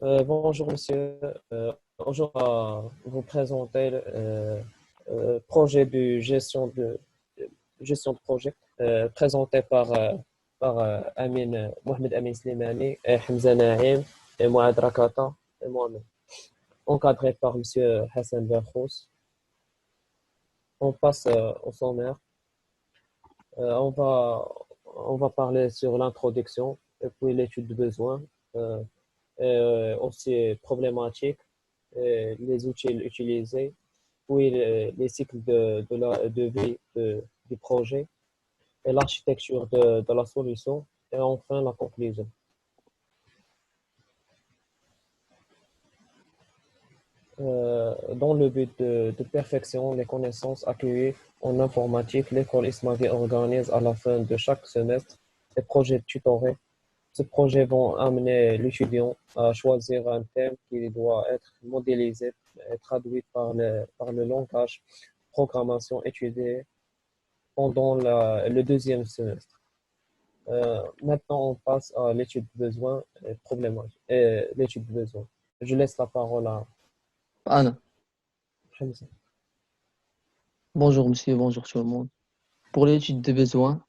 Bonjour monsieur. Bonjour à vous présenter le projet de gestion de projet présenté par Mohamed Amin Slimani, et Hamza Naïm et Mohamed Rakata et moi-même, encadré par monsieur Hassan Berkhous. On passe au sommaire. Euh, on va, on va parler sur l'introduction et puis l'étude de besoin, euh, et aussi problématiques, les outils utilisés, puis les cycles de vie du projet et l'architecture de la solution, et enfin la conclusion. Dans le but de perfection les connaissances acquises en informatique, l'école Ismaili organise à la fin de chaque semestre des projets tutorés. Ces projets vont amener l'étudiant à choisir un thème qui doit être modélisé et traduit par le langage de programmation étudié pendant le deuxième semestre. Maintenant, on passe à l'étude de besoin et problématique. Et l'étude de besoin. Je laisse la parole à Anna, Hamza. bonjour monsieur, bonjour tout le monde. Pour l'étude des besoins,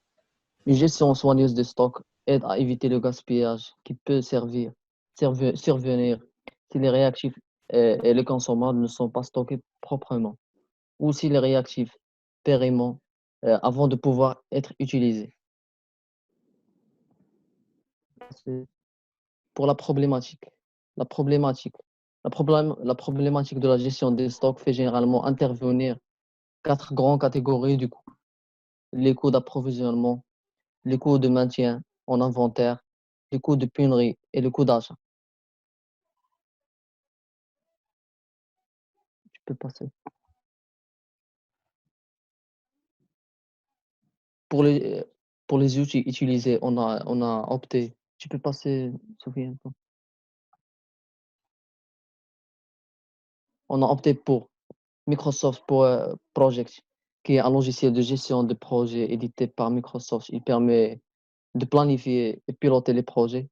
une gestion soigneuse de stock aide à éviter le gaspillage qui peut survenir si les réactifs et les consommables ne sont pas stockés proprement ou si les réactifs périment avant de pouvoir être utilisés. C'est pour la problématique. La problématique. La problématique de la gestion des stocks fait généralement intervenir quatre grandes catégories du coût. Les coûts d'approvisionnement, les coûts de maintien en inventaire, les coûts de pénurie et le coût d'achat. Tu peux passer. Pour les, pour les outils utilisés, on a opté. Tu peux passer, Sophie, un peu. On a opté pour Microsoft Project, qui est un logiciel de gestion de projets édité par Microsoft. Il permet de planifier et piloter les projets.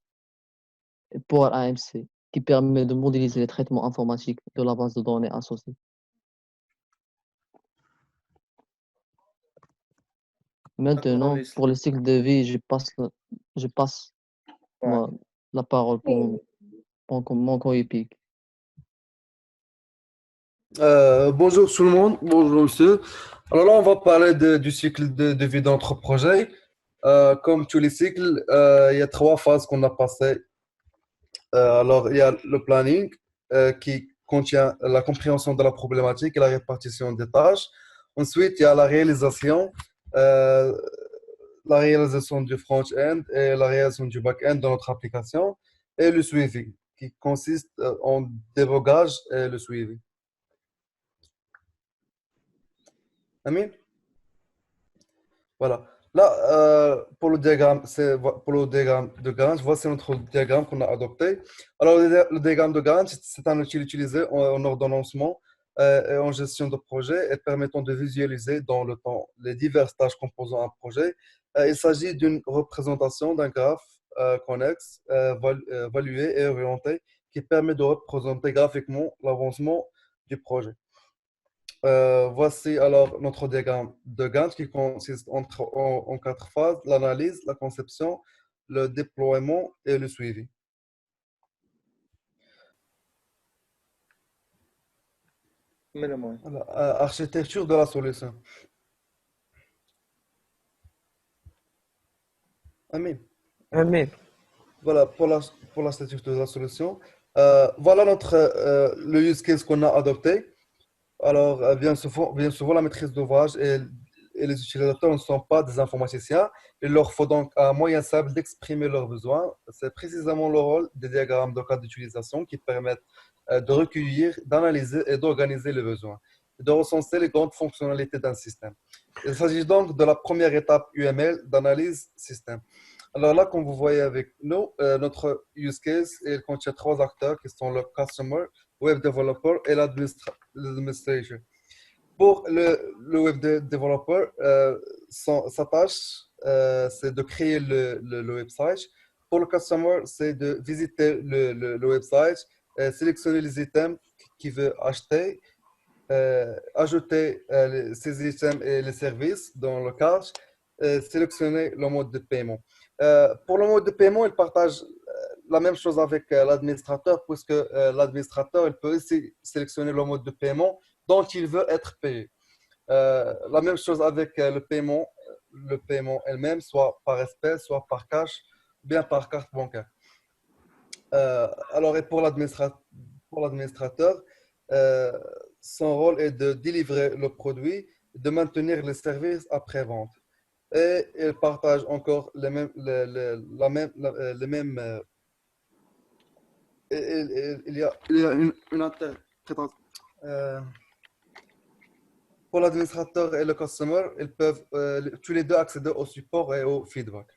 Et pour AMC, qui permet de modéliser les traitements informatiques de la base de données associée. D'accord, Maintenant, Alice. pour le cycle de vie, je passe Ouais. ma- la parole pour mon coéquipier. Bonjour tout le monde, bonjour monsieur. Alors là, on va parler du cycle de vie de notre projet. Comme tous les cycles, il y a trois phases qu'on a passées. Alors, il y a le planning qui contient la compréhension de la problématique et la répartition des tâches. Ensuite, il y a euh, la réalisation du front-end et la réalisation du back-end de notre application et le suivi qui consiste en débogage et le suivi. Amin? Voilà. Là, pour le diagramme de Gantt, voici notre diagramme qu'on a adopté. Alors, le diagramme de Gantt, c'est un outil utilisé en ordonnancement et en gestion de projet et permettant de visualiser dans le temps les diverses tâches composant un projet. Il s'agit d'une représentation d'un graphe connexe, valué et orienté qui permet de représenter graphiquement l'avancement du projet. Voici alors notre diagramme de Gantt qui consiste en quatre phases, l'analyse, la conception, le déploiement et le suivi. Voilà, architecture de la solution. Amin. Amen. Voilà pour l'architecture de la solution. Voilà le use case qu'on a adopté. Alors, bien souvent, la maîtrise d'ouvrage et les utilisateurs ne sont pas des informaticiens. Il leur faut donc un moyen simple d'exprimer leurs besoins. C'est précisément le rôle des diagrammes de cas d'utilisation qui permettent de recueillir, d'analyser et d'organiser les besoins, et de recenser les grandes fonctionnalités d'un système. Il s'agit donc de la première étape UML d'analyse système. Alors là, comme vous voyez avec nous, notre use case, il contient trois acteurs qui sont le customer, web developer et l'administration. Pour le developer, sa tâche, c'est de créer le website. pour le customer, c'est de visiter le website, sélectionner les items qu'il veut acheter, ajouter ces items et les services dans le cache, sélectionner le mode de paiement. Pour le mode de paiement, il partage la même chose avec l'administrateur, puisque l'administrateur il peut aussi sélectionner le mode de paiement dont il veut être payé. La même chose avec le paiement elle-même, soit par espèce, soit par cash, bien par carte bancaire. Alors, et pour l'administrateur, euh, son rôle est de délivrer le produit, de maintenir les services après-vente. Et il partage encore les mêmes, la même, les mêmes il y a une interprétation. Pour l'administrateur et le customer, ils peuvent tous les deux accéder au support et au feedback.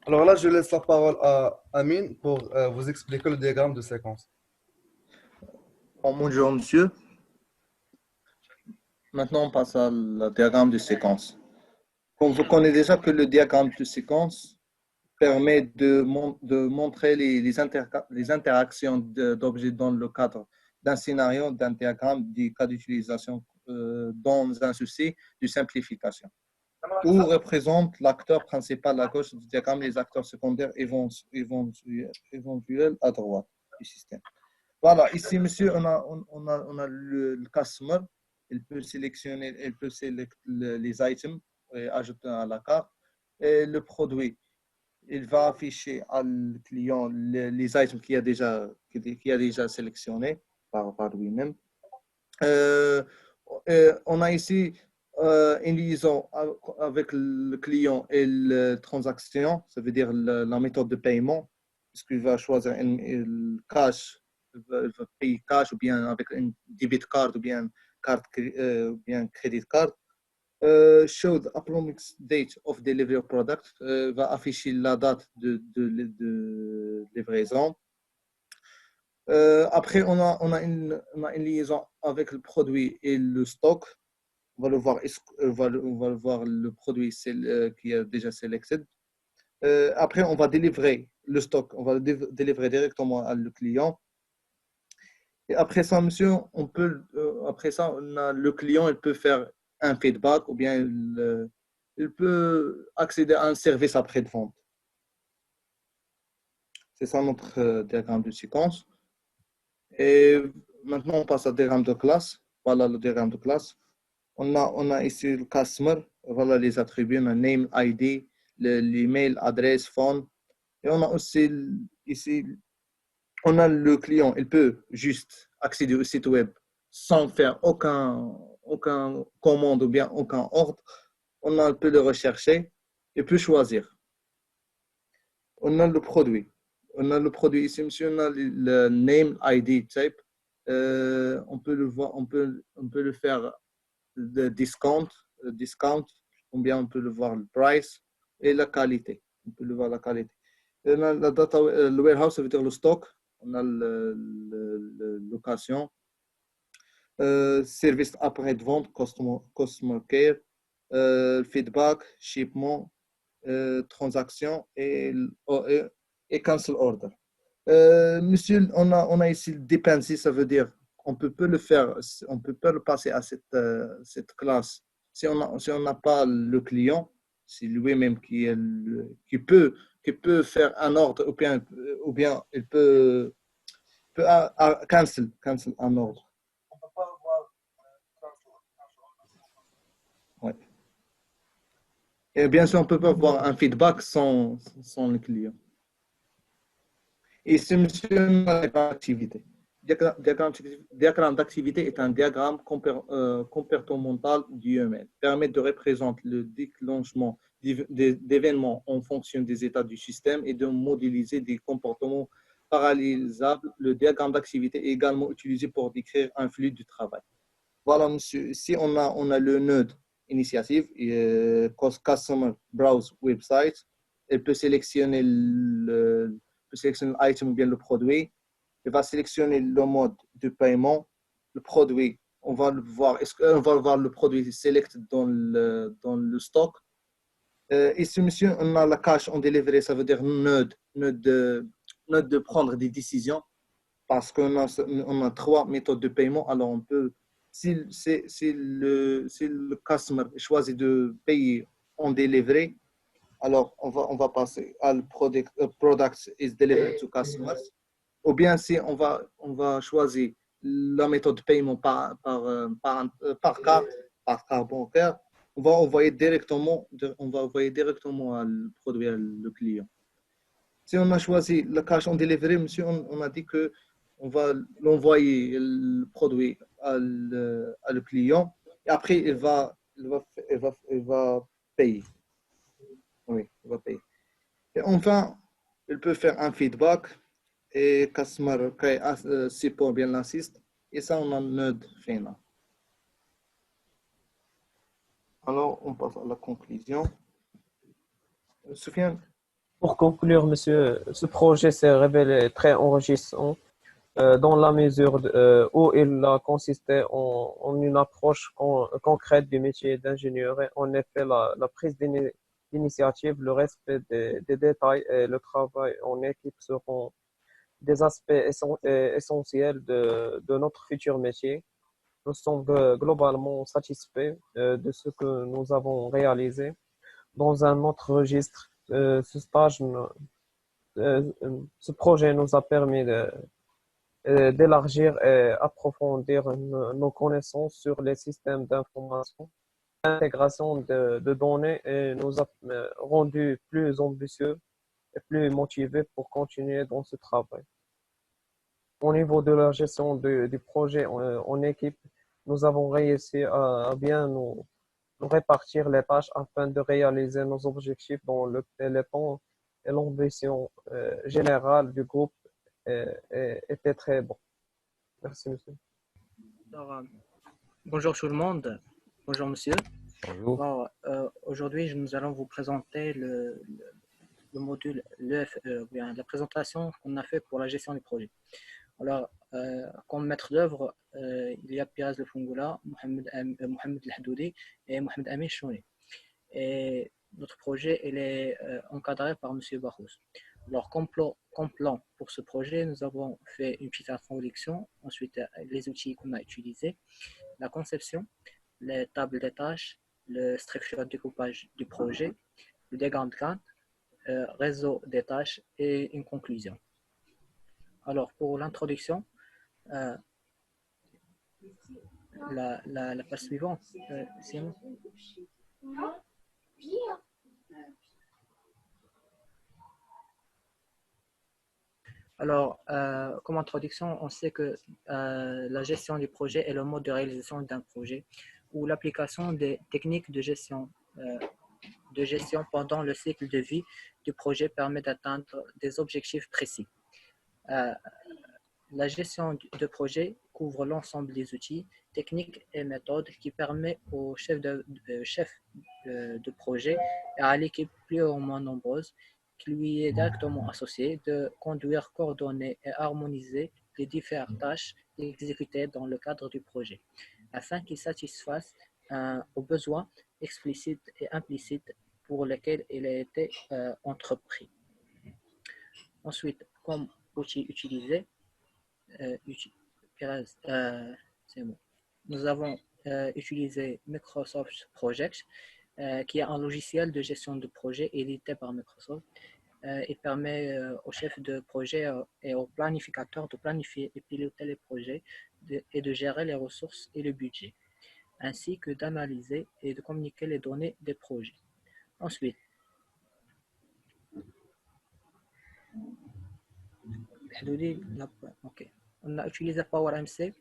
Alors là, je laisse la parole à Amine pour vous expliquer le diagramme de séquence. Bonjour, monsieur. Maintenant, on passe à le diagramme de séquence. Comme vous connaissez déjà que le diagramme de séquence permet de montrer les interactions d'objets dans le cadre d'un scénario, d'un diagramme, des cas d'utilisation dans un souci de simplification. Où représente l'acteur principal à gauche du diagramme, les acteurs secondaires éventuels à droite du système. Voilà, ici, monsieur, on a le customer. Il peut sélectionner les items et ajouter à la carte. Et le produit, il va afficher à le client les items qu'il a déjà sélectionnés par lui-même. On a ici une liaison avec le client et la transaction, ça veut dire la méthode de paiement, puisqu'il va choisir une cash, il va payer cash ou bien avec une debit card ou bien credit card. Show the approximate date of delivery of product, va afficher la date de livraison. Après, on a une liaison avec le produit et le stock. On va le voir le produit qui est déjà sélectionné. Après, on va délivrer le stock. On va le délivrer directement à le client. Et après ça, monsieur, après ça, le client il peut faire un feedback ou bien il peut accéder à un service après de vente. C'est ça notre diagramme de séquence. Et maintenant, on passe au diagramme de classe. Voilà le diagramme de classe. On a ici le customer. Voilà les attributs, le name, ID, l'email, adresse, phone. Et on a aussi ici, on a le client. Il peut juste accéder au site web sans faire aucun commande ou bien aucun ordre. On peut le rechercher et peut choisir. On a le produit. On a le produit ici, monsieur, on a le name ID type. On peut le voir, on peut le faire de discount, ou bien on peut le voir le price et la qualité. On peut le voir la qualité. On a la data, le warehouse, ça veut dire le stock. On a la location. Service après de vente, customer care, feedback, shipment, transaction et cancel order. Monsieur, on a ici le dependency, ça veut dire on peut pas le passer à cette classe si on n'a pas le client, c'est lui-même qui peut faire un ordre ou bien il peut cancel un ordre. Ouais. Et bien sûr, on peut pas avoir un feedback sans le client. Et c'est monsieur l'activité. Diagramme d'activité est un diagramme comportemental du humain. Permet de représenter le déclenchement d'événements en fonction des états du système et de modéliser des comportements parallélisables. Le diagramme d'activité est également utilisé pour décrire un flux de travail. Voilà, monsieur. Ici, on a le node initiative, Customer Browse Website. Elle peut sélectionner l'item ou bien le produit. Il va sélectionner le mode de paiement, le produit. On va le voir le produit select dans le stock. Ici, monsieur, on a la cash on delivery, ça veut dire node de prendre des décisions parce on a 3 méthodes de paiement. Alors, on peut, si le customer choisit de payer en delivery, alors on va passer à le product is delivered to customers. Ou bien si on va choisir la méthode de paiement par carte bancaire, on va envoyer directement le produit à le client. Si on a choisi le cash on delivery, monsieur, on a dit que on va l'envoyer le produit à le client et après il va payer. Oui, il va payer. Et enfin, il peut faire un feedback et customer care support bien l'assiste. Et ça, on a le node final. Alors, on passe à la conclusion. Soufiane? Pour conclure, monsieur, ce projet s'est révélé très enrichissant dans la mesure où il a consisté en une approche concrète du métier d'ingénieur. En effet, la prise d'initiative, le respect des détails et le travail en équipe seront des aspects essentiels de notre futur métier. Nous sommes globalement satisfaits de ce que nous avons réalisé. Dans un autre registre, ce projet nous a permis d'élargir et approfondir nos connaissances sur les systèmes d'information. L'intégration de données et nous a rendus plus ambitieux et plus motivés pour continuer dans ce travail. Au niveau de la gestion du projet en équipe, nous avons réussi à bien nous répartir les tâches afin de réaliser nos objectifs dans le temps et l'ambition générale du groupe était très bon. Merci, monsieur. Alors, bonjour tout le monde. Bonjour, monsieur. Bonjour. Alors, aujourd'hui, nous allons vous présenter le module, bien, la présentation qu'on a fait pour la gestion du projet. Alors, comme maître d'œuvre, il y a Piraz Le Fungoula, Mohamed El Hadoudi et Mohamed Amin Chouni. Et notre projet il est encadré par monsieur Barros. Alors, comme plan pour ce projet, nous avons fait une petite introduction, ensuite les outils qu'on a utilisés, la conception, les tables des tâches, le structure de découpage du projet, le diagramme de Gantt, réseau des tâches et une conclusion. Alors, pour l'introduction, la page suivante, c'est bon. Alors, comme introduction, on sait que la gestion du projet est le mode de réalisation d'un projet ou l'application des techniques de gestion pendant le cycle de vie du projet permet d'atteindre des objectifs précis. La gestion de projet couvre l'ensemble des outils, techniques et méthodes qui permettent au chef de projet et à l'équipe plus ou moins nombreuse qui lui est directement associée de conduire, coordonner et harmoniser les différentes tâches exécutées dans le cadre du projet, afin qu'il satisfasse aux besoins explicites et implicites pour lesquels il a été entrepris. Ensuite, comme outil utilisé, c'est bon. Nous avons utilisé Microsoft Project, qui est un logiciel de gestion de projet édité par Microsoft. Il permet au chef de projet et au planificateur de planifier et piloter les projets et de gérer les ressources et le budget, ainsi que d'analyser et de communiquer les données des projets. Ensuite, okay. On a utilisé PowerMC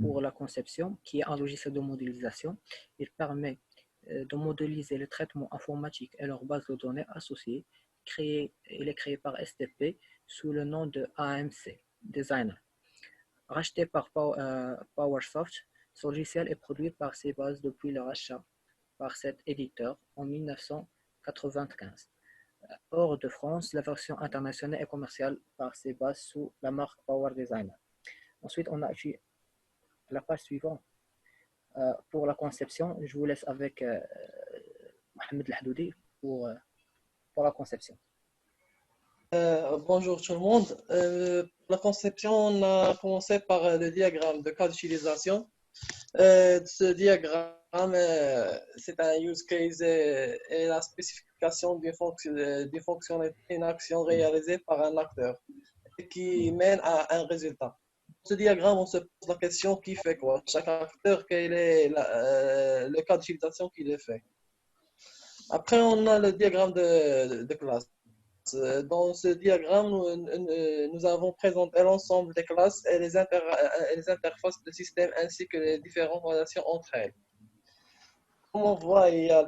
pour la conception, qui est un logiciel de modélisation. Il permet de modéliser les traitements informatiques et leurs bases de données associées. Il est créé par STP sous le nom de AMC Designer. Racheté par PowerSoft, ce logiciel est produit par Sebase depuis le rachat par cet éditeur en 1995. Hors de France, la version internationale est commerciale par Sebase sous la marque Power Designer. Ensuite, on a la page suivante. Pour la conception, je vous laisse avec Mohamed El Hadoudi pour la conception. Bonjour tout le monde. Pour la conception, on a commencé par le diagramme de cas d'utilisation. Ce diagramme, c'est un use case et la spécification d'une fonctionnalité, une action réalisée par un acteur et qui mène à un résultat. Dans ce diagramme, on se pose la question qui fait quoi. Chaque acteur, quel est le cas d'utilisation qu'il fait. Après, on a le diagramme de classe. Dans ce diagramme, nous avons présenté l'ensemble des classes et les interfaces de système ainsi que les différentes relations entre elles. Comme on voit, il y a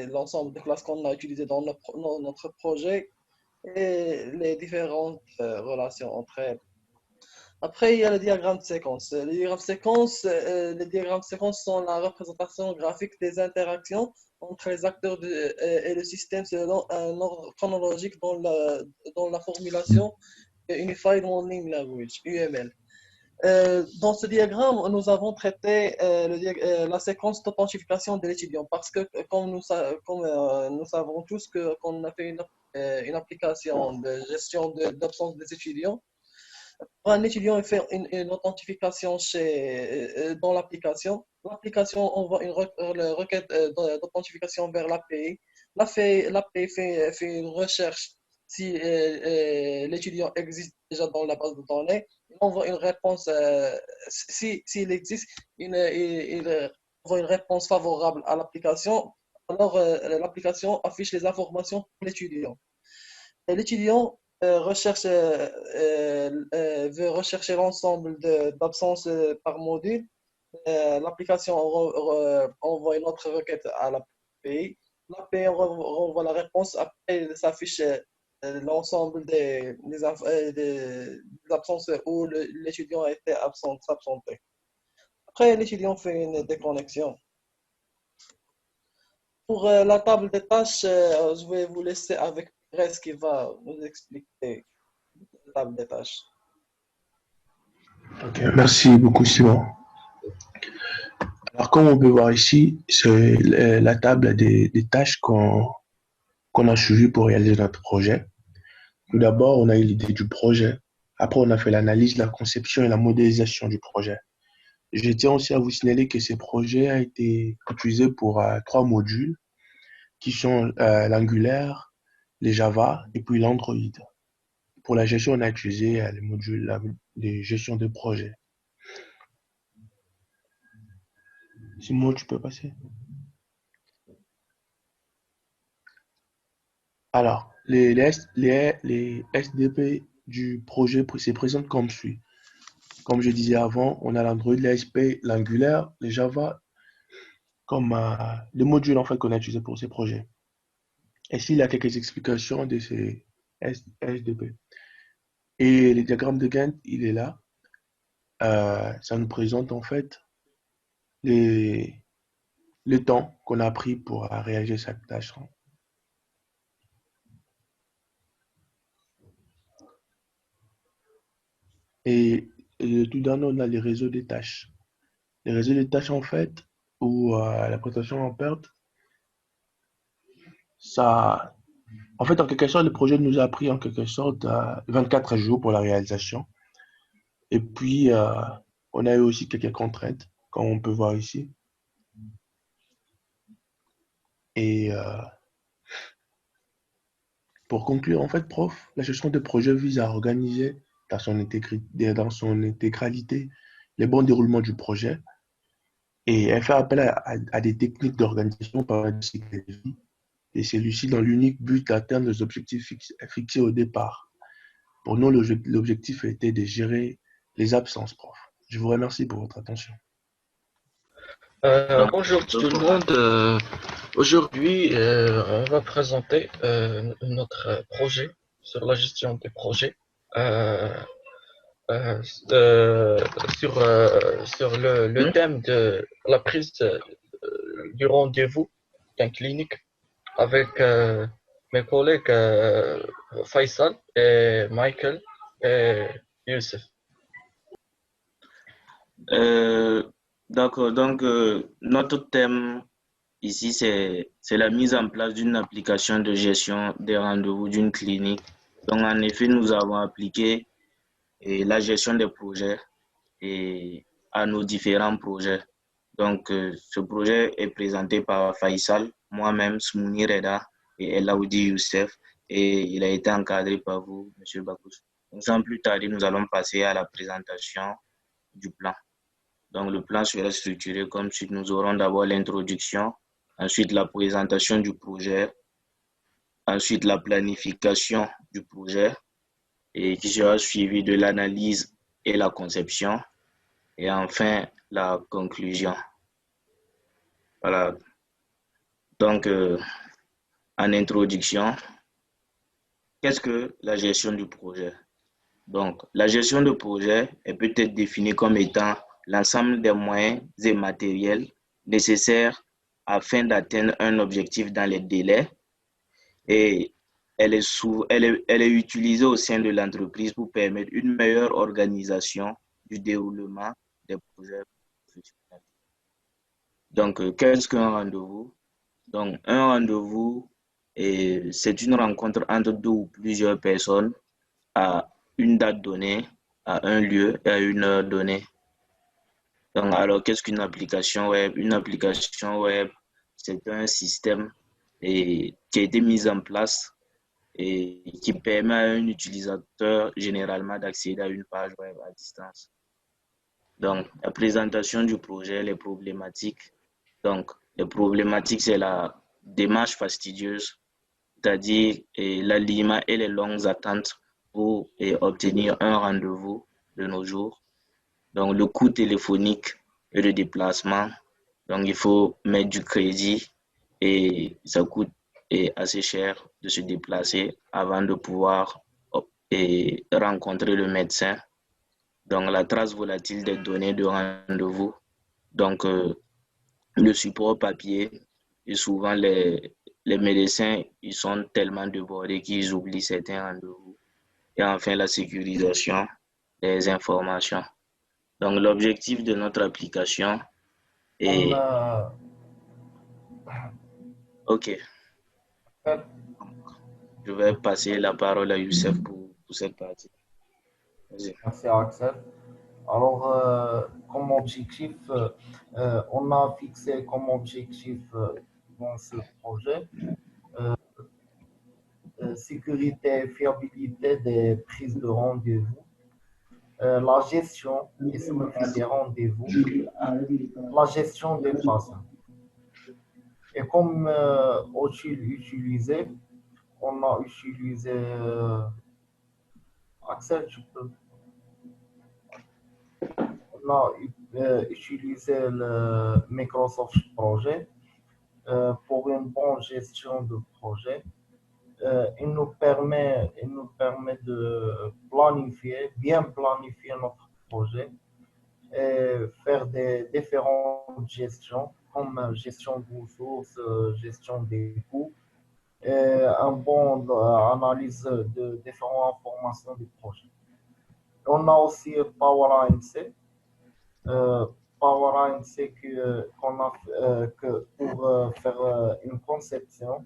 l'ensemble des classes qu'on a utilisées dans notre projet et les différentes relations entre elles. Après, il y a le diagramme de séquence. Les diagrammes de séquence sont la représentation graphique des interactions entre les acteurs et le système selon un ordre chronologique dans la formulation Unified Modeling Language, UML. Dans ce diagramme, nous avons traité la séquence d'authentification de l'étudiant parce que, comme nous savons tous qu'on a fait une application de gestion d'absence des étudiants, un étudiant fait une authentification dans l'application. L'application envoie une requête d'authentification vers l'API. L'API fait une recherche si l'étudiant existe déjà dans la base de données. Il envoie une réponse, s'il existe, il envoie une réponse favorable à l'application. Alors, l'application affiche les informations pour l'étudiant. L'étudiant veut rechercher l'ensemble d'absences par module. L'application envoie une autre requête à l'API. L'API renvoie la réponse. Après, il s'affiche l'ensemble des absences où l'étudiant a été absenté. Après, l'étudiant fait une déconnexion. Pour la table des tâches, je vais vous laisser avec Reste qui va nous expliquer la table des tâches. Ok, merci beaucoup, Simon. Alors, comme on peut voir ici, c'est la table des tâches qu'on a suivies pour réaliser notre projet. Tout d'abord, on a eu l'idée du projet. Après, on a fait l'analyse, la conception et la modélisation du projet. Je tiens aussi à vous signaler que ce projet a été utilisé pour 3 modules qui sont l'Angular, les Java et puis l'Android. Pour la gestion, on a utilisé les modules de gestion de projet. Simon, tu peux passer. Alors, les SDP du projet se présentent comme suit. Comme je disais avant, on a l'Android, l'ASP, l'Angular, les Java, comme les modules en fait qu'on a utilisés pour ces projets. Ici, il y a quelques explications de ces SDP. Et le diagramme de Gantt, il est là. Ça nous présente en fait le temps qu'on a pris pour réaliser cette tâche. Et tout d'un on a les réseaux des tâches. Les réseaux des tâches, en fait, ou la présentation en perte, ça, en fait, en quelque sorte, le projet nous a pris en quelque sorte 24 jours pour la réalisation. Et puis, on a eu aussi quelques contraintes, comme on peut voir ici. Et pour conclure, en fait, prof, la gestion de projet vise à organiser dans son intégralité les bons déroulements du projet et elle fait appel à des techniques d'organisation par le cycle de vie et celui-ci dans l'unique but d'atteindre les objectifs fixés au départ. Pour nous, l'objectif était de gérer les absences, prof. Je vous remercie pour votre attention. Bonjour tout le monde. Aujourd'hui, on va présenter notre projet sur la gestion des projets. Sur le thème de la prise du rendez-vous d'un clinique avec mes collègues Faisal et Michael et Youssef. D'accord, donc notre thème Ici, c'est la mise en place d'une application de gestion des rendez-vous d'une clinique. Donc, en effet, nous avons appliqué la gestion des projets et à nos différents projets. Donc, ce projet est présenté par Faisal, moi-même, Smouni Reda et Elaoudi Youssef, et il a été encadré par vous, M. Bakous. Donc, sans plus tarder, nous allons passer à la présentation du plan. Donc, le plan sera structuré comme suit. Nous aurons d'abord l'introduction, ensuite la présentation du projet, ensuite la planification du projet, et qui sera suivi de l'analyse et la conception, et enfin la conclusion. Voilà. Donc, en introduction, qu'est-ce que la gestion du projet? Donc, la gestion de projet peut être définie comme étant l'ensemble des moyens et matériels nécessaires afin d'atteindre un objectif dans les délais, et elle est utilisée au sein de l'entreprise pour permettre une meilleure organisation du déroulement des projets professionnels. Donc, qu'est-ce qu'un rendez-vous? Donc, un rendez-vous, c'est une rencontre entre deux ou plusieurs personnes à une date donnée, à un lieu et à une heure donnée. Donc, alors, qu'est-ce qu'une application web? Une application web, c'est un système qui a été mis en place et qui permet à un utilisateur généralement d'accéder à une page web à distance. Donc, la présentation du projet, les problématiques. Donc, les problématiques, c'est la démarche fastidieuse, c'est-à-dire l'alignement et les longues attentes pour obtenir un rendez-vous de nos jours. Donc, le coût téléphonique et le déplacement. Donc, il faut mettre du crédit et ça coûte assez cher de se déplacer avant de pouvoir rencontrer le médecin. Donc, la trace volatile des données de rendez-vous. Donc, le support papier, et souvent les médecins, ils sont tellement débordés qu'ils oublient certains rendez-vous. Et enfin, la sécurisation des informations. Donc, l'objectif de notre application est... OK. Je vais passer la parole à Youssef pour cette partie. Merci Axel. Alors, comme objectif, on a fixé comme objectif dans ce projet sécurité et fiabilité des prises de rendez-vous, la gestion et suivi des rendez-vous, la gestion des patients. Et comme outil utilisé, on a utilisé Axel, tu peux. On a utilisé le Microsoft Projet pour une bonne gestion de projet. Il nous permet de bien planifier notre projet et faire des différentes gestions comme gestion de ressources, gestion des coûts et une bonne analyse de différentes informations du projet. On a aussi Power ANC. Power ANC qu'on a que pour faire une conception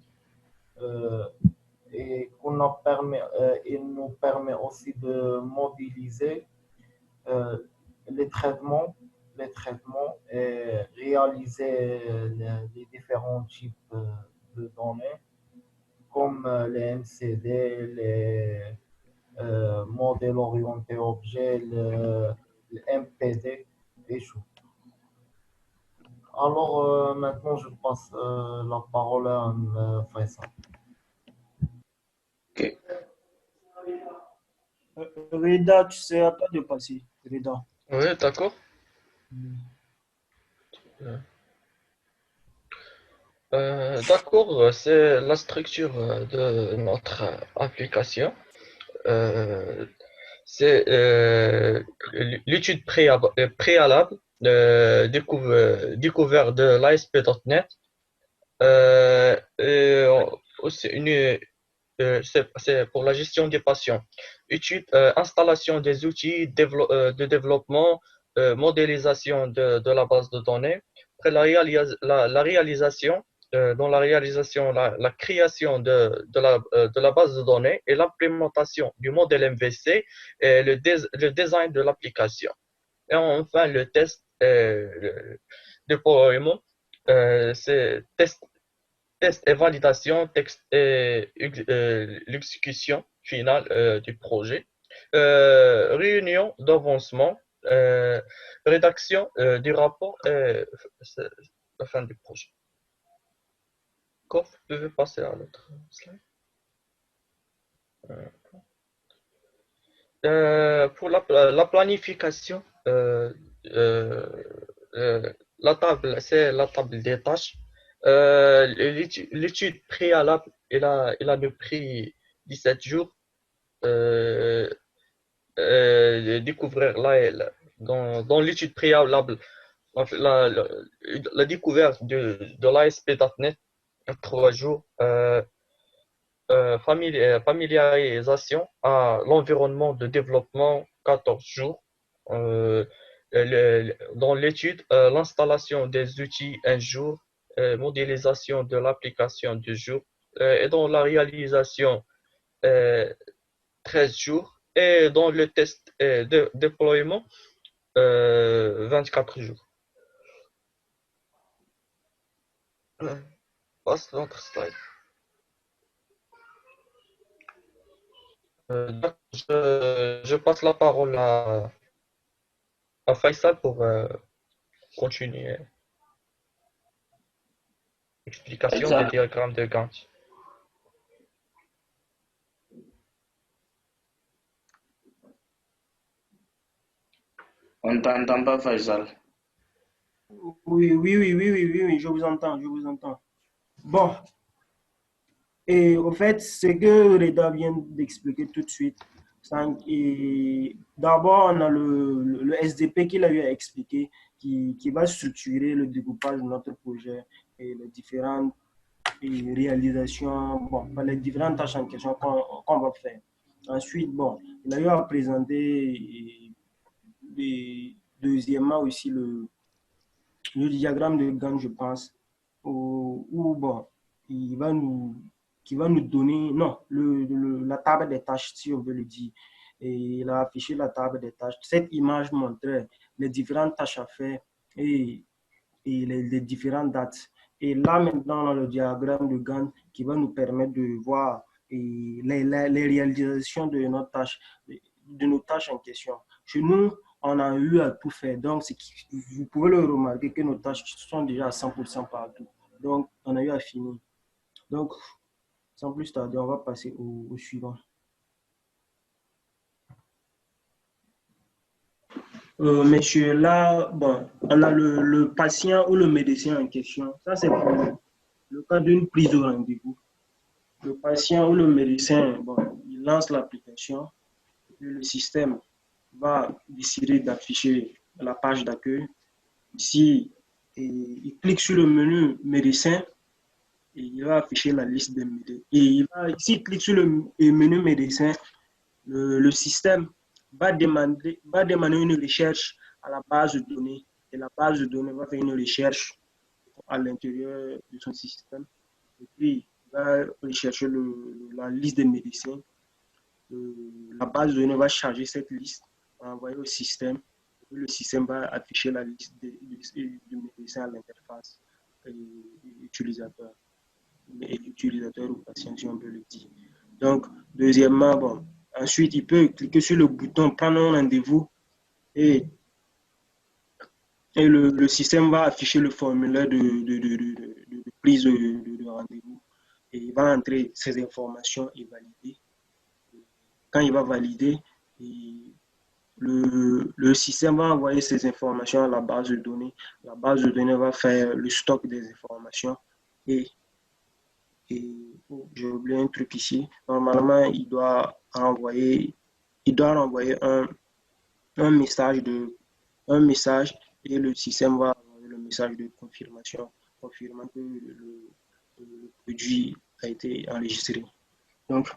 et il nous permet aussi de modéliser les traitements et réaliser les différents types de données comme les MCD, les modèles orientés objets, le MPD et tout. Alors maintenant je passe la parole à Faisal. OK. Reda, tu sais à toi de passer. Reda. Oui, d'accord. D'accord, c'est la structure de notre application. C'est l'étude préalable découverte de l'ASP.NET. Aussi c'est pour la gestion des patients. Installation des outils de développement, modélisation de la base de données, après la réalisation, dans la réalisation, la création de la base de données et l'implémentation du modèle MVC et le design de l'application. Et enfin, le test le déploiement, c'est test et validation, texte et l'exécution finale du projet. Réunion d'avancement, rédaction du rapport et c'est la fin du projet. D'accord, vous pouvez passer à l'autre slide. Pour la planification, la table, c'est la table des tâches. L'étude préalable, il a le prix 17 jours. Découvrir dans l'étude préalable, la découverte de l'ASP.NET, 3 jours. Familiarisation à l'environnement de développement, 14 jours. Dans l'étude, l'installation des outils, 1 jour. Modélisation de l'application, 2 jours. Et dans la réalisation, 13 jours. Et dans le test de déploiement, 24 jours. Passe l'autre slide. Je passe la parole à Faisal pour continuer l'explication des diagrammes de Gantt. On ne t'entend pas, Faisal. Oui, je vous entends, je vous entends. Bon, et au fait, ce que Reda vient d'expliquer tout de suite, d'abord, on a le SDP qu'il a eu à expliquer, qui va structurer le découpage de notre projet et les différentes réalisations, bon, les différentes tâches en question qu'on va faire. Ensuite, bon, il a eu à présenter, deuxièmement aussi, le diagramme de Gantt, je pense, où bon, qui va nous donner, non, la table des tâches, si on veut le dire. Et il a affiché la table des tâches. Cette image montrait les différentes tâches à faire et les différentes dates. Et là, maintenant, on a le diagramme de Gantt qui va nous permettre de voir les réalisations de nos tâches en question. Chez nous, on a eu à tout faire. Donc, vous pouvez le remarquer que nos tâches sont déjà à 100% partout. Donc, on a eu à finir. Donc, sans plus tarder, on va passer au suivant. Messieurs, là, bon, on a le patient ou le médecin en question. Ça, c'est pour le cas d'une prise de rendez-vous. Le patient ou le médecin, bon, il lance l'application et le système va décider d'afficher la page d'accueil. Si il clique sur le menu médecin, et il va afficher la liste des médecins. Et s'il clique sur le menu médecin, le système va demander une recherche à la base de données. Et la base de données va faire une recherche à l'intérieur de son système. Et puis, il va rechercher la liste des médecins. La base de données va charger cette liste, va envoyer au système. Et le système va afficher la liste du médecin à l'interface utilisateur ou patient, si on peut le dire. Donc, deuxièmement, bon, ensuite, il peut cliquer sur le bouton prendre un rendez-vous et le système va afficher le formulaire de prise de rendez-vous et il va entrer ses informations et valider. Quand il va valider, le système va envoyer ces informations à la base de données. La base de données va faire le stock des informations et j'ai oublié un truc ici. Normalement, il doit renvoyer un message et le système va envoyer le message de confirmation, confirmant que le produit a été enregistré. Donc,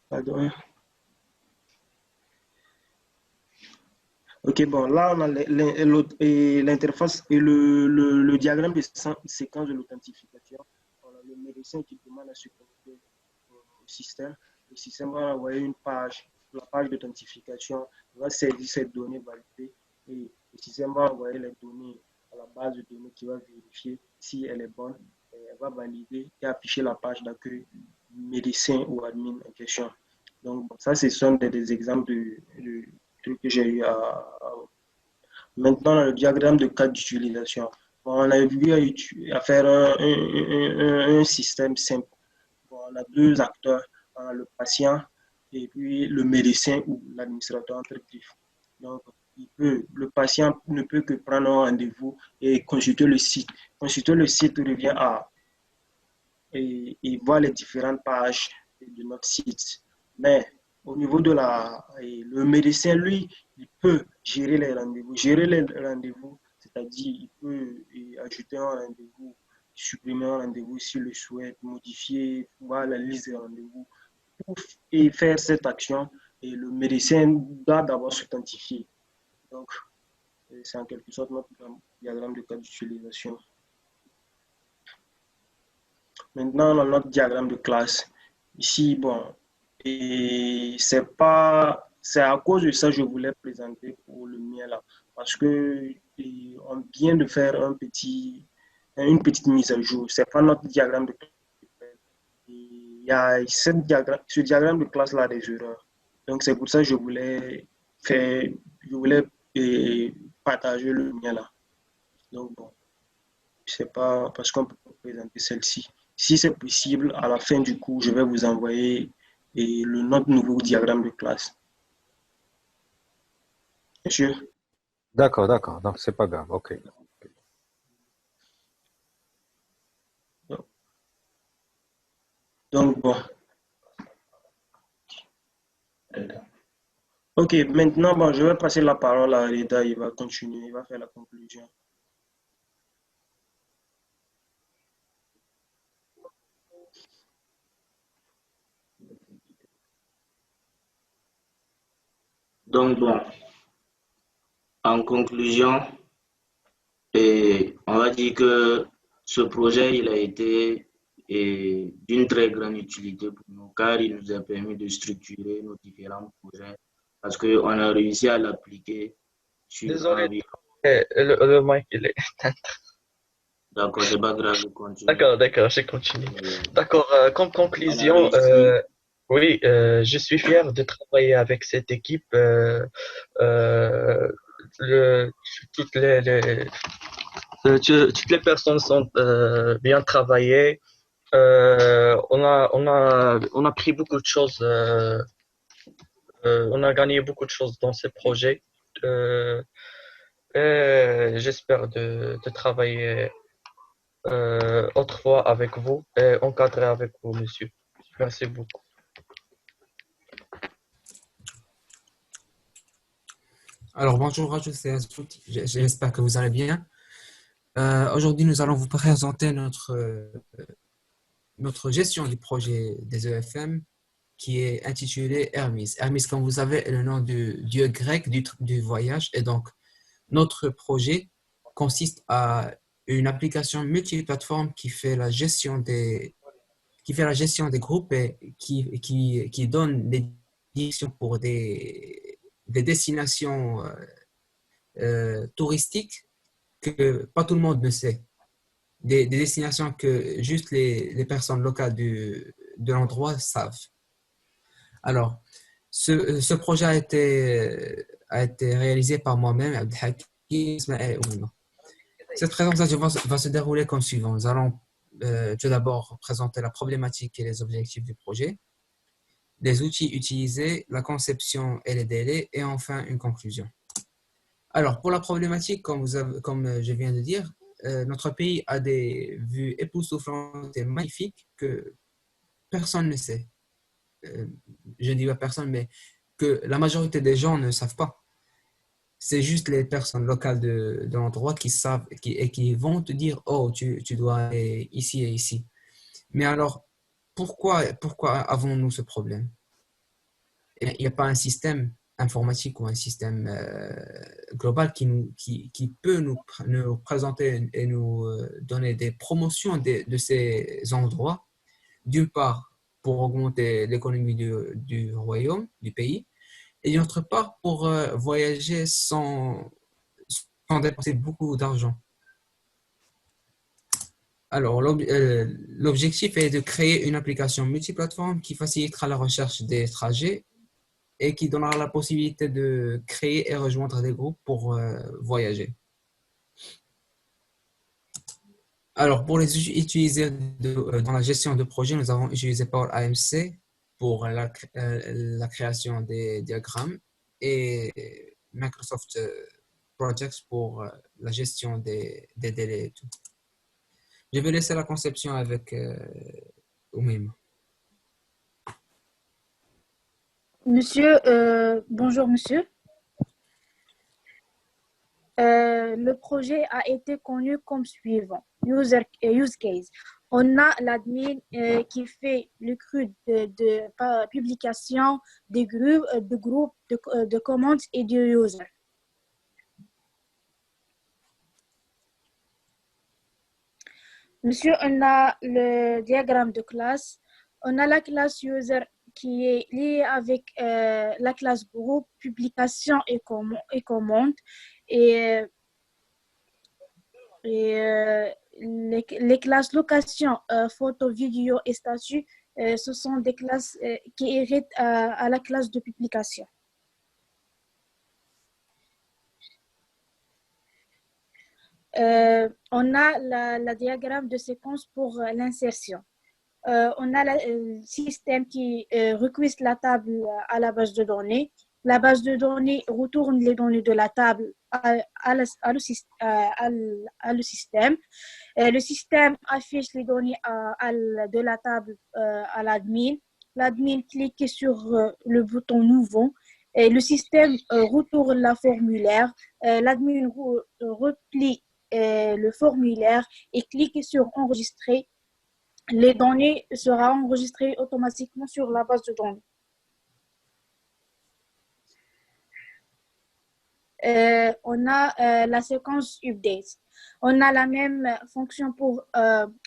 Pardon. Ok, bon, là, on a l'interface et le diagramme de séquence de l'authentification. On a le médecin qui demande à se connecter au système. Le système va envoyer une page, la page d'authentification, va saisir cette donnée validée et le système va envoyer les données à la base de données qui va vérifier si elle est bonne. Et elle va valider et afficher la page d'accueil du médecin ou admin en question. Donc, ça, ce sont des exemples de trucs que j'ai eu Maintenant, le diagramme de cas d'utilisation. Bon, on a vu à faire un système simple. Bon, on a deux acteurs, on a le patient et puis le médecin ou l'administrateur entre griffes. Donc, le patient ne peut que prendre un rendez-vous et consulter le site. Consulter le site revient à et voir les différentes pages de notre site. Mais au niveau de le médecin, lui, il peut gérer les rendez-vous. Gérer les rendez-vous, c'est-à-dire il peut ajouter un rendez-vous, supprimer un rendez-vous s'il le souhaite, modifier, voir la liste des rendez-vous. Et faire cette action, et le médecin doit d'abord s'authentifier. Donc, c'est en quelque sorte notre diagramme de cas d'utilisation. Maintenant, dans notre diagramme de classe, ici, bon, et c'est à cause de ça que je voulais présenter pour le mien là, parce que on vient de faire une petite mise à jour. C'est pas notre diagramme de classe. Il y a ce diagramme de classe là des erreurs. Donc c'est pour ça que je voulais partager le mien là. Donc bon, je sais pas parce qu'on peut présenter celle-ci. Si c'est possible, à la fin du cours, je vais vous envoyer notre nouveau diagramme de classe. Monsieur? D'accord, d'accord. Donc, c'est pas grave. OK. Donc, bon. OK, maintenant, bon, je vais passer la parole à Reda. Il va continuer, il va faire la conclusion. Donc, bon, en conclusion, on va dire que ce projet, il a été d'une très grande utilité pour nous, car il nous a permis de structurer nos différents projets, parce qu'on a réussi à l'appliquer sur Désolé, environ... le mic, il est éteint. D'accord, c'est pas grave, je continue. D'accord, j'ai continué. D'accord, comme On a conclusion, réussi. oui, je suis fier de travailler avec cette équipe. Euh, le- toutes toutes les personnes sont bien travaillées. On a pris beaucoup de choses. On a gagné beaucoup de choses dans ces projets. Et j'espère de travailler autrefois avec vous et encadrer avec vous, monsieur. Merci beaucoup. Alors, bonjour à tous et à toutes. J'espère que vous allez bien. Aujourd'hui, nous allons vous présenter notre gestion du projet des EFM qui est intitulé Hermès. Hermès, comme vous savez, est le nom du dieu grec du voyage. Et donc, notre projet consiste à une application multiplateforme qui fait la gestion des groupes et qui donne des directions pour des destinations touristiques que pas tout le monde ne sait. Des destinations que juste les personnes locales de l'endroit savent. Alors, ce projet a été réalisé par moi-même, Abdelhakim Ismaël Oumna. Cette présentation va se dérouler comme suivant. Nous allons tout d'abord présenter la problématique et les objectifs du projet, les outils utilisés, la conception et les délais, et enfin une conclusion. Alors, pour la problématique, comme je viens de dire, notre pays a des vues époustouflantes et magnifiques que personne ne sait. Je ne dis pas personne, mais que la majorité des gens ne savent pas. C'est juste les personnes locales de l'endroit qui savent et qui vont te dire « Oh, tu dois aller ici et ici ». Mais alors, pourquoi avons-nous ce problème? il n'y a pas un système informatique ou un système global qui peut nous présenter et nous donner des promotions de ces endroits, d'une part pour augmenter l'économie du royaume, du pays, et d'autre part pour voyager sans dépenser beaucoup d'argent. Alors, l'objectif est de créer une application multiplateforme qui facilitera la recherche des trajets et qui donnera la possibilité de créer et rejoindre des groupes pour voyager. Alors, pour les utiliser dans la gestion de projet, nous avons utilisé Power AMC pour la création des diagrammes et Microsoft Projects pour la gestion des délais et tout. Je vais laisser la conception avec Oumaima. Monsieur, bonjour monsieur. Le projet a été connu comme suivant. Use case. On a l'admin qui fait le CRUD de publication des groupes de commandes et de users. Monsieur, on a le diagramme de classe. On a la classe user qui est liée avec la classe groupe, publication et commande. Et les classes location, photo, vidéo et statut, ce sont des classes qui héritent à la classe de publication. On a la diagramme de séquence pour l'insertion. On a le système qui request la table à la base de données. La base de données retourne les données de la table à le système. Le système affiche les données de la table à l'admin. L'admin clique sur le bouton nouveau. Et le système retourne la formulaire. L'admin replie le formulaire et clique sur enregistrer. Les données seront enregistrées automatiquement sur la base de données. On a la séquence update. On a la même fonction pour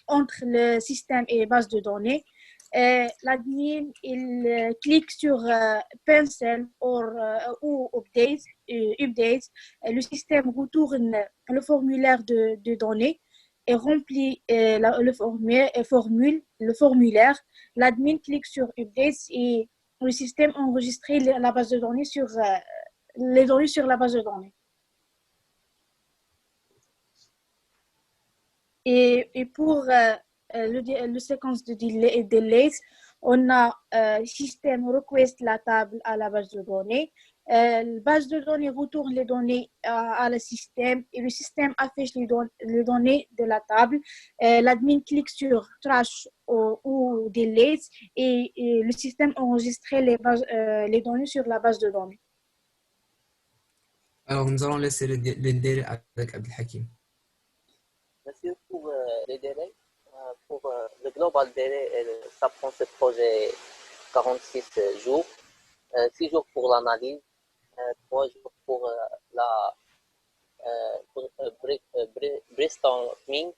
entre le système et base de données. L'admin il clique sur pencil ou update. Le système retourne le formulaire de données et remplit le formulaire. L'admin clique sur update et le système enregistre la base de données sur les données sur la base de données. Et pour le séquence de delays, on a système request la table à la base de données. La base de données retourne les données à le système et le système affiche les données de la table. L'admin clique sur trash ou delays et le système enregistre les données sur la base de données. Alors, nous allons laisser le délai avec Abdelhakim. Monsieur, pour les délais, pour le global délai, ça prend ce projet 46 jours, 6 jours pour l'analyse, 3 jours pour brainstorming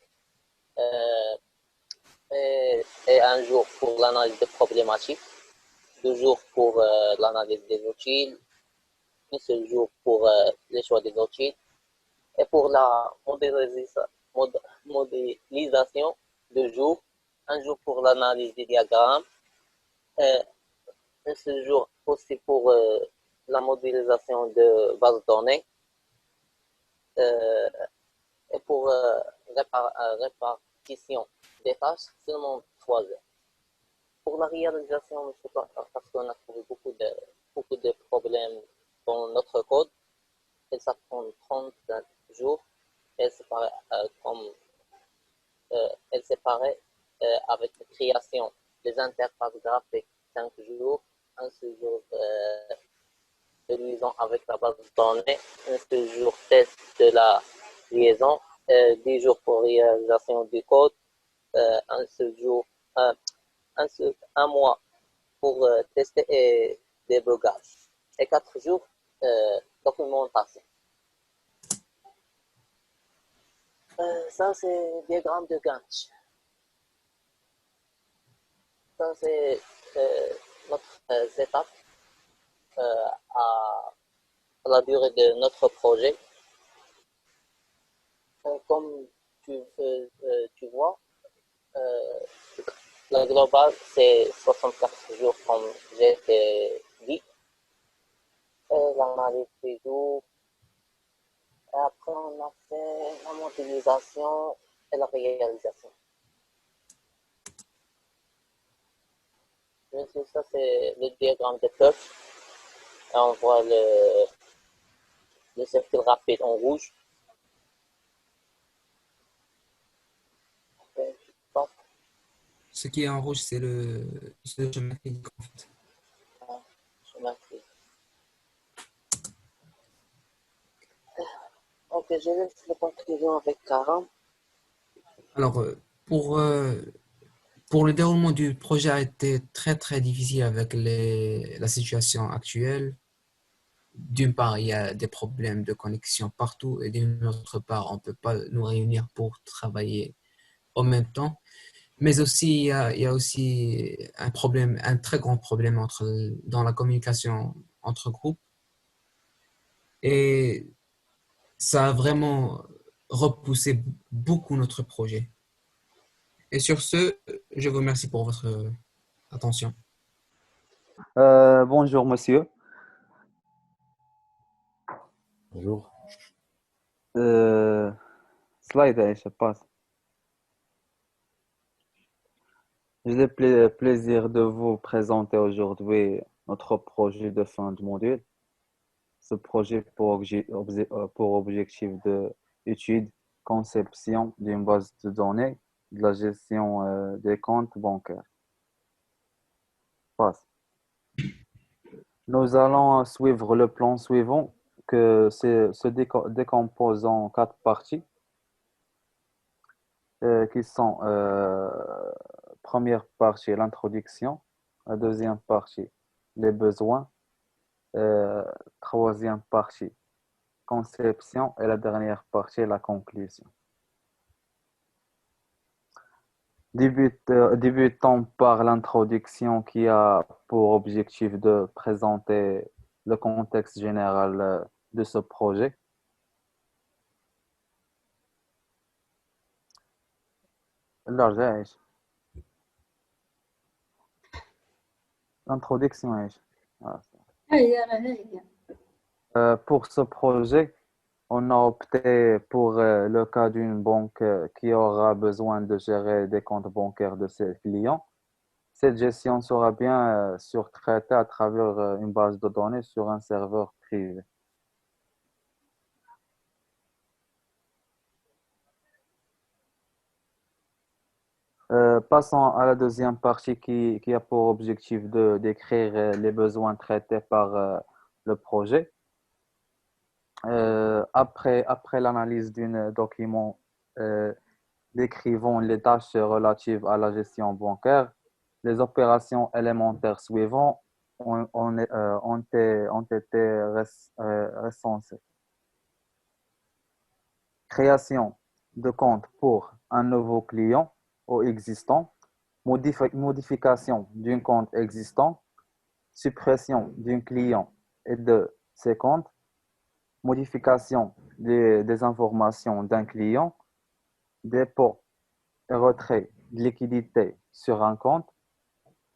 et 1 jour pour l'analyse des problématiques, 2 jours pour l'analyse des outils, un seul jour pour les choix des outils et pour la modélisation de jours, 1 jour pour l'analyse des diagrammes, un seul jour aussi pour la modélisation de bases de données et pour répartition des tâches, seulement 3 heures. Pour la réalisation, parce qu'on a trouvé beaucoup de problèmes dans notre code, et ça prend 30 jours. Elle séparait avec la création des interfaces graphiques 5 jours, un seul jour de liaison avec la base de données, un seul jour test de la liaison, 10 jours pour réalisation du code, un seul jour, un mois pour tester et débogage et 4 jours documentation. Ça, c'est diagramme de Gantt. Ça, c'est notre étape à la durée de notre projet. Comme tu vois, la globale, c'est 64 jours, comme j'ai dit. Et l'analyse des jours. Et après, on a fait la modélisation et la réalisation. Ça, c'est le diagramme de Puff. Et on voit le cercle rapide en rouge. Ce qui est en rouge, c'est le chemin critique, en fait. Chemin critique. Ok, je laisse la conclusion avec Karam. Alors, pour le déroulement du projet a été très, très difficile avec la situation actuelle. D'une part, il y a des problèmes de connexion partout et d'une autre part, on ne peut pas nous réunir pour travailler en même temps. Mais aussi, il y a aussi un très grand problème dans la communication entre groupes. Et ça a vraiment repoussé beaucoup notre projet. Et sur ce, je vous remercie pour votre attention. Bonjour, monsieur. Bonjour. Slide, je passe. J'ai le plaisir de vous présenter aujourd'hui notre projet de fin de module. Ce projet pour objectif d'étude, conception d'une base de données, de la gestion des comptes bancaires. Passe. Nous allons suivre le plan suivant que se décompose en 4 parties qui sont première partie, l'introduction, la deuxième partie, les besoins, troisième partie, conception et la dernière partie, la conclusion. Débutons par l'introduction qui a pour objectif de présenter le contexte général de ce projet. L'introduction. Pour ce projet, on a opté pour le cas d'une banque qui aura besoin de gérer des comptes bancaires de ses clients. Cette gestion sera bien surtraitée à travers une base de données sur un serveur privé. Passons à la deuxième partie qui a pour objectif de décrire les besoins traités par le projet. Après l'analyse d'un document décrivant les tâches relatives à la gestion bancaire, les opérations élémentaires suivantes ont été recensées. Création de compte pour un nouveau client ou existant, modification d'un compte existant, suppression d'un client et de ses comptes, modification des informations d'un client, dépôt et retrait de liquidité sur un compte,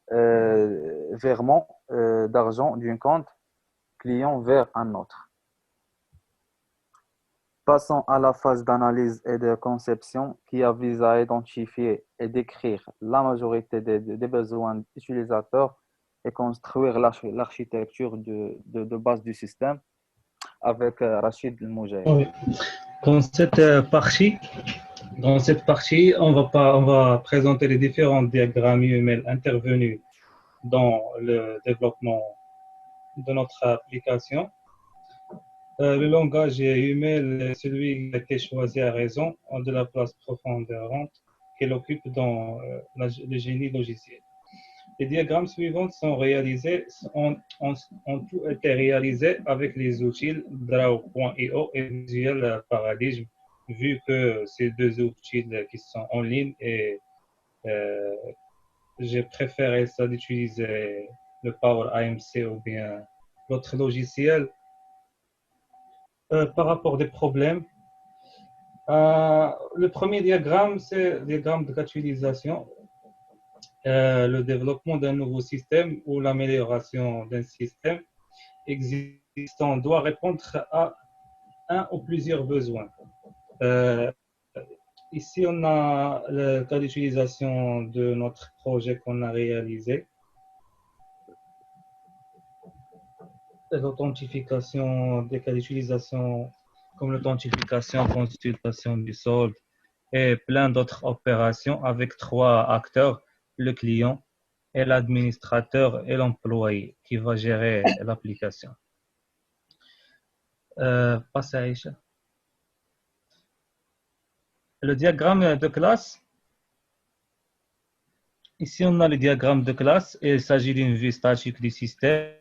virement d'argent d'un compte client vers un autre. Passons à la phase d'analyse et de conception qui vise à identifier et décrire la majorité des besoins utilisateurs et construire l'architecture de base du système avec Rachid El-Moujahi. Oui. Dans cette partie, on va présenter les différents diagrammes UML intervenus dans le développement de notre application. Le langage UML est celui qui a été choisi à raison de la place prépondérante qu'elle occupe dans le génie logiciel. Les diagrammes suivants ont tout été réalisés avec les outils Draw.io et Visual Paradigm, vu que ces deux outils qui sont en ligne et j'ai préféré ça d'utiliser le Power AMC ou bien l'autre logiciel. Par rapport des problèmes, le premier diagramme, c'est le diagramme de gratuitisation. Le développement d'un nouveau système ou l'amélioration d'un système existant doit répondre à un ou plusieurs besoins. Ici, on a le cas d'utilisation de notre projet qu'on a réalisé. L'authentification des cas d'utilisation comme l'authentification, consultation du solde et plein d'autres opérations avec 3 acteurs, le client et l'administrateur et l'employé qui va gérer l'application. Passe à Aïcha. Le diagramme de classe. Ici, on a le diagramme de classe et il s'agit d'une vue statique du système.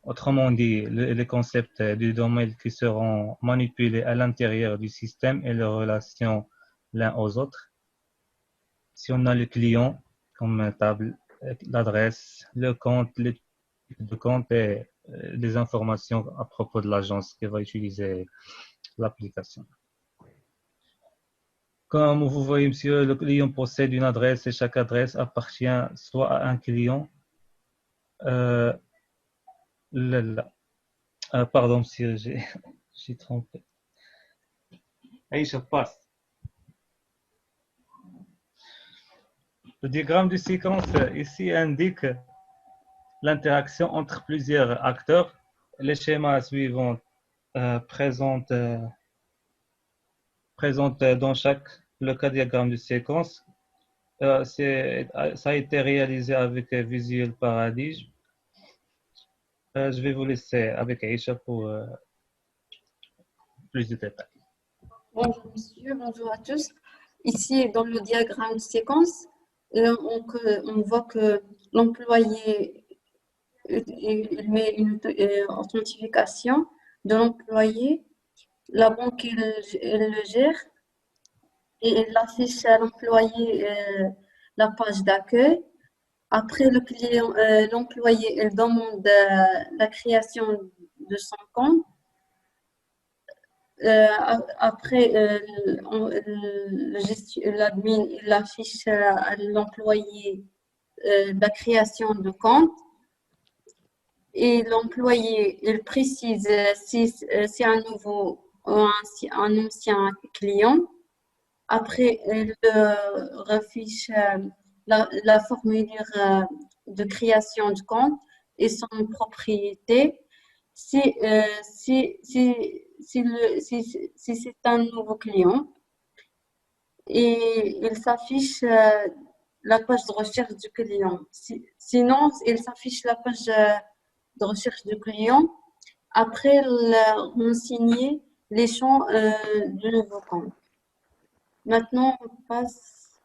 Autrement dit, les concepts du domaine qui seront manipulés à l'intérieur du système et leurs relations l'un aux autres. Si on a le client comme table, l'adresse, le compte, le type de compte et des informations à propos de l'agence qui va utiliser l'application. Comme vous voyez, monsieur, le client possède une adresse et chaque adresse appartient soit à un client. Pardon, monsieur, j'ai trompé. Aïcha, passe. Le diagramme de séquence ici indique l'interaction entre plusieurs acteurs. Les schémas suivants présentent dans le cas diagramme de séquence. Ça a été réalisé avec Visual Paradigm. Je vais vous laisser avec Aïcha pour plus de détails. Bonjour monsieur, bonjour à tous. Ici, dans le diagramme de séquence, on voit que l'employé il met une authentification de l'employé, la banque elle le gère et il affiche à l'employé la page d'accueil. Après, le client, l'employé il demande la création de son compte. Après, l'admin il affiche à l'employé la création de compte et l'employé il précise si c'est un nouveau ou un ancien client. Après, il affiche la formulaire de création de compte et son propriété. Si c'est un nouveau client et il s'affiche la page de recherche du client. Sinon, il s'affiche la page de recherche du client. Après, renseigner les champs du nouveau compte. Maintenant, on passe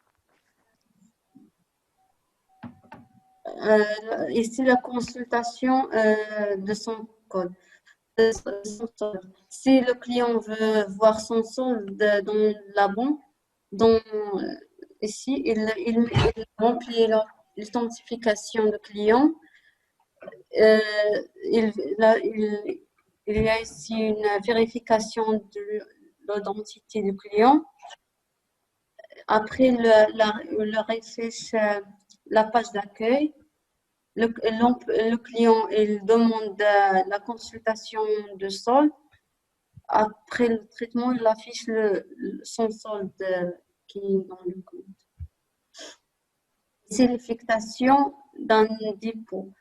ici la consultation de son code. Si le client veut voir son solde dans la banque, ici, il remplit l'authentification de client. Il y a ici une vérification de l'identité du client. Après, il affiche la page d'accueil. Le client il demande la consultation de solde. Après le traitement, il affiche son solde qui est dans le compte. C'est l'effectuation d'un dépôt.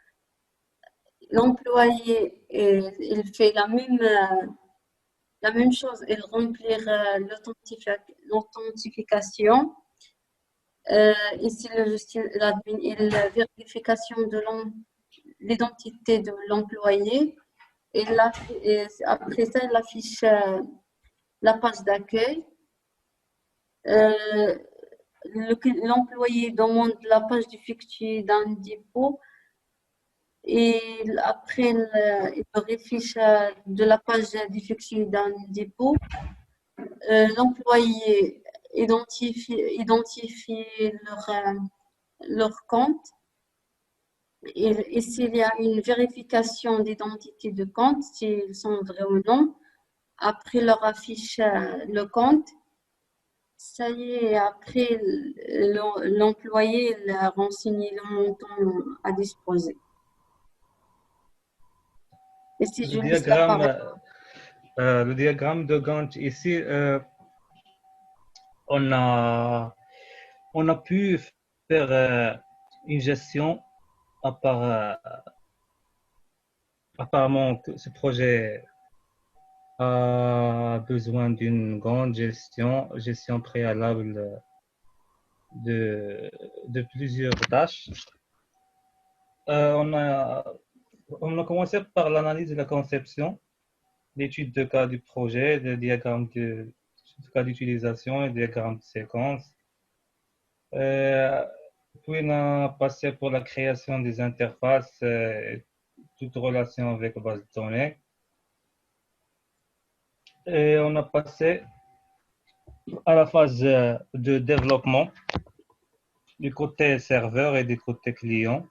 L'employé il fait la même chose, il remplit l'authentification. Ici, l'admin et la vérification de l'identité de l'employé. Et après ça, il affiche la page d'accueil. l'employé demande la page d'effectuer d'un dépôt et après il réfléchit de la page d'effectuer d'un dépôt. L'employé identifie leur compte et s'il y a une vérification d'identité de compte, s'ils sont vrais ou non, après leur affiche le compte. Ça y est, après l'employé il a renseigné le montant à disposer. Et si je laisse la parole. Le diagramme de Gantt ici, on a pu faire une gestion apparemment que ce projet a besoin d'une grande gestion préalable de plusieurs tâches. On a commencé par l'analyse de la conception, l'étude de cas du projet, le diagramme de cas d'utilisation et diagramme de séquence. Puis on a passé pour la création des interfaces, toute relation avec la base de données. Et on a passé à la phase de développement du côté serveur et du côté client.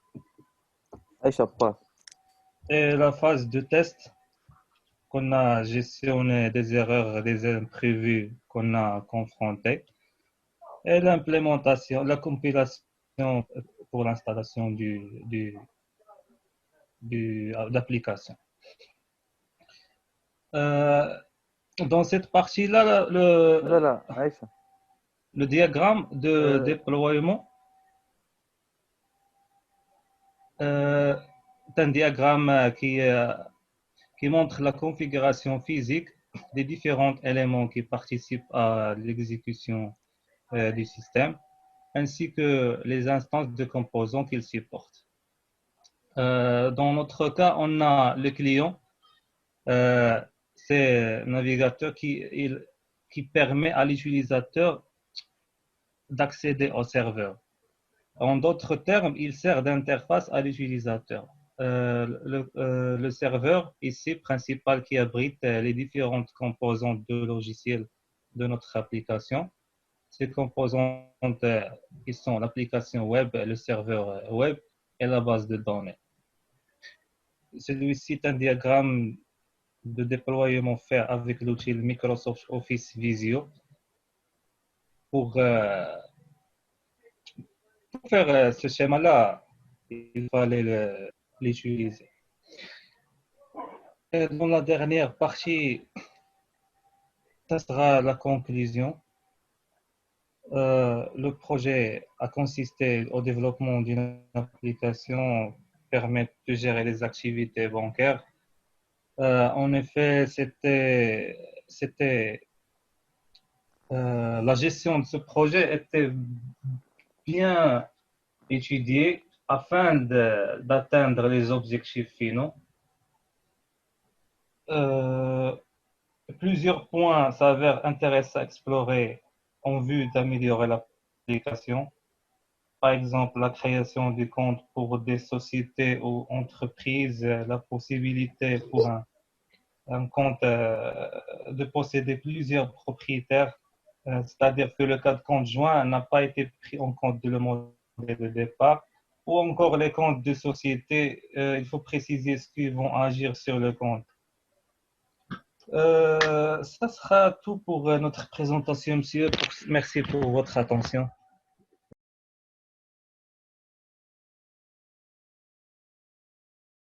Et la phase de test qu'on a gestionné des erreurs, des imprévus qu'on a confrontés. Et l'implémentation, la compilation pour l'installation de l'application. Dans cette partie-là, le diagramme de déploiement est un diagramme qui montre la configuration physique des différents éléments qui participent à l'exécution du système, ainsi que les instances de composants qu'il supporte. Dans notre cas, on a le client, c'est un navigateur qui permet à l'utilisateur d'accéder au serveur. En d'autres termes, il sert d'interface à l'utilisateur. Le serveur ici principal qui abrite les différentes composantes de logiciel de notre application. Ces composantes qui sont l'application web, le serveur web et la base de données. Celui-ci est un diagramme de déploiement fait avec l'outil Microsoft Office Visio pour faire ce schéma-là, il fallait l'utiliser. Et dans la dernière partie, ça sera la conclusion. Le projet a consisté au développement d'une application permettant de gérer les activités bancaires. En effet, la gestion de ce projet était bien étudiée afin d'atteindre les objectifs finaux. Plusieurs points s'avèrent intéressants à explorer en vue d'améliorer l'application. Par exemple, la création du compte pour des sociétés ou entreprises, la possibilité pour un compte de posséder plusieurs propriétaires, c'est-à-dire que le cas de compte joint n'a pas été pris en compte de le modèle de départ, ou encore les comptes de société, il faut préciser ce qu'ils vont agir sur le compte. Ça sera tout pour notre présentation, monsieur. Merci pour votre attention.